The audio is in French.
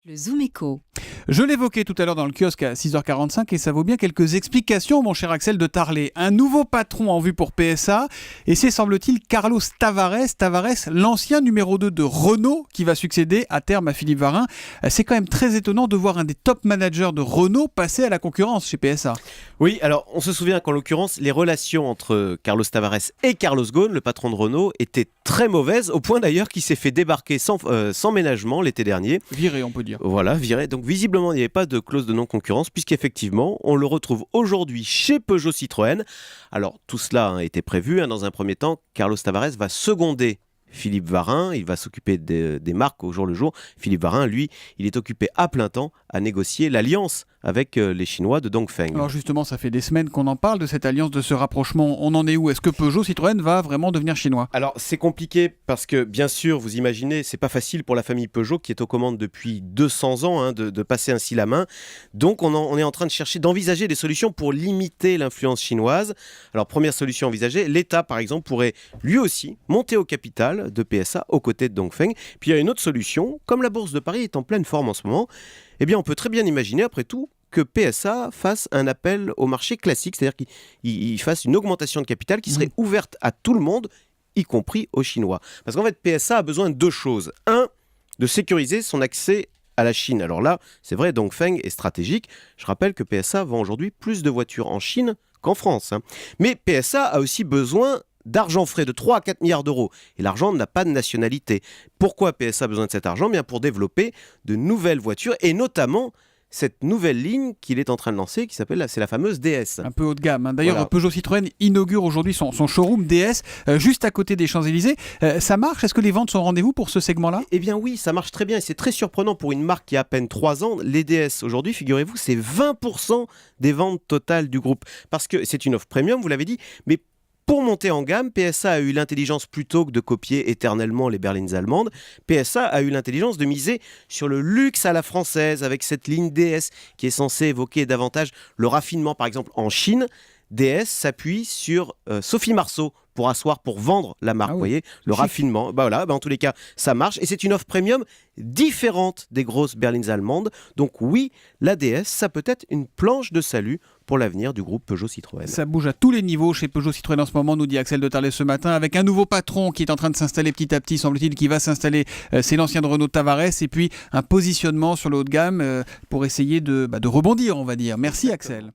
Le Zoom Echo. Je l'évoquais tout à l'heure dans le kiosque à 6h45 et ça vaut bien quelques explications, mon cher Axel de Tarlet. Un nouveau patron en vue pour PSA et c'est, semble-t-il, Carlos Tavares. Tavares, l'ancien numéro 2 de Renault qui va succéder à terme à Philippe Varin. C'est quand même très étonnant de voir un des top managers de Renault passer à la concurrence chez PSA. Oui, alors on se souvient qu'en l'occurrence, les relations entre Carlos Tavares et Carlos Ghosn, le patron de Renault, étaient très mauvaises, au point d'ailleurs qu'il s'est fait débarquer sans ménagement l'été dernier. Viré, on peut dire. Voilà, viré. Donc visiblement, il n'y avait pas de clause de non-concurrence, puisqu'effectivement, on le retrouve aujourd'hui chez Peugeot Citroën. Alors tout cela a été prévu. Dans un premier temps, Carlos Tavares va seconder Philippe Varin, il va s'occuper des marques au jour le jour. Philippe Varin, lui, il est occupé à plein temps à négocier l'alliance avec les Chinois de Dongfeng. Alors justement, ça fait des semaines qu'on en parle de cette alliance, de ce rapprochement. On en est où ? Est-ce que Peugeot Citroën va vraiment devenir chinois ? Alors c'est compliqué parce que bien sûr, vous imaginez, c'est pas facile pour la famille Peugeot qui est aux commandes depuis 200 ans de passer ainsi la main. Donc on est en train de chercher, d'envisager des solutions pour limiter l'influence chinoise. Alors première solution envisagée, l'État par exemple pourrait lui aussi monter au capital de PSA aux côtés de Dongfeng. Puis il y a une autre solution, comme la bourse de Paris est en pleine forme en ce moment, eh bien on peut très bien imaginer après tout que PSA fasse un appel au marché classique, c'est-à-dire qu'il fasse une augmentation de capital qui serait ouverte à tout le monde, y compris aux Chinois. Parce qu'en fait, PSA a besoin de deux choses. Un, de sécuriser son accès à la Chine. Alors là, c'est vrai, Dongfeng est stratégique. Je rappelle que PSA vend aujourd'hui plus de voitures en Chine qu'en France. Mais PSA a aussi besoin d'argent frais de 3 à 4 milliards d'euros. Et l'argent n'a pas de nationalité. Pourquoi PSA a besoin de cet argent ? Bien pour développer de nouvelles voitures et notamment cette nouvelle ligne qu'il est en train de lancer, qui s'appelle, c'est la fameuse DS. Un peu haut de gamme. D'ailleurs, Voilà. Peugeot Citroën inaugure aujourd'hui son showroom DS, juste à côté des Champs-Élysées. Ça marche ? Est-ce que les ventes sont au rendez-vous pour ce segment-là ? Eh bien oui, ça marche très bien et c'est très surprenant pour une marque qui a à peine 3 ans. Les DS aujourd'hui, figurez-vous, c'est 20% des ventes totales du groupe. Parce que c'est une offre premium, vous l'avez dit, mais pour monter en gamme, PSA a eu l'intelligence, plutôt que de copier éternellement les berlines allemandes, PSA a eu l'intelligence de miser sur le luxe à la française avec cette ligne DS qui est censée évoquer davantage le raffinement. Par exemple, en Chine, DS s'appuie sur Sophie Marceau pour vendre la marque, Ah oui. vous voyez, le Chic. raffinement. En tous les cas, ça marche et c'est une offre premium différente des grosses berlines allemandes. Donc oui, la DS, ça peut être une planche de salut pour l'avenir du groupe Peugeot Citroën. Ça bouge à tous les niveaux chez Peugeot Citroën en ce moment, nous dit Axel de Tarlet ce matin, avec un nouveau patron qui est en train de s'installer petit à petit, semble-t-il, qui va s'installer. C'est l'ancien de Renault, Tavares, et puis un positionnement sur le haut de gamme pour essayer de rebondir, on va dire. Merci Axel.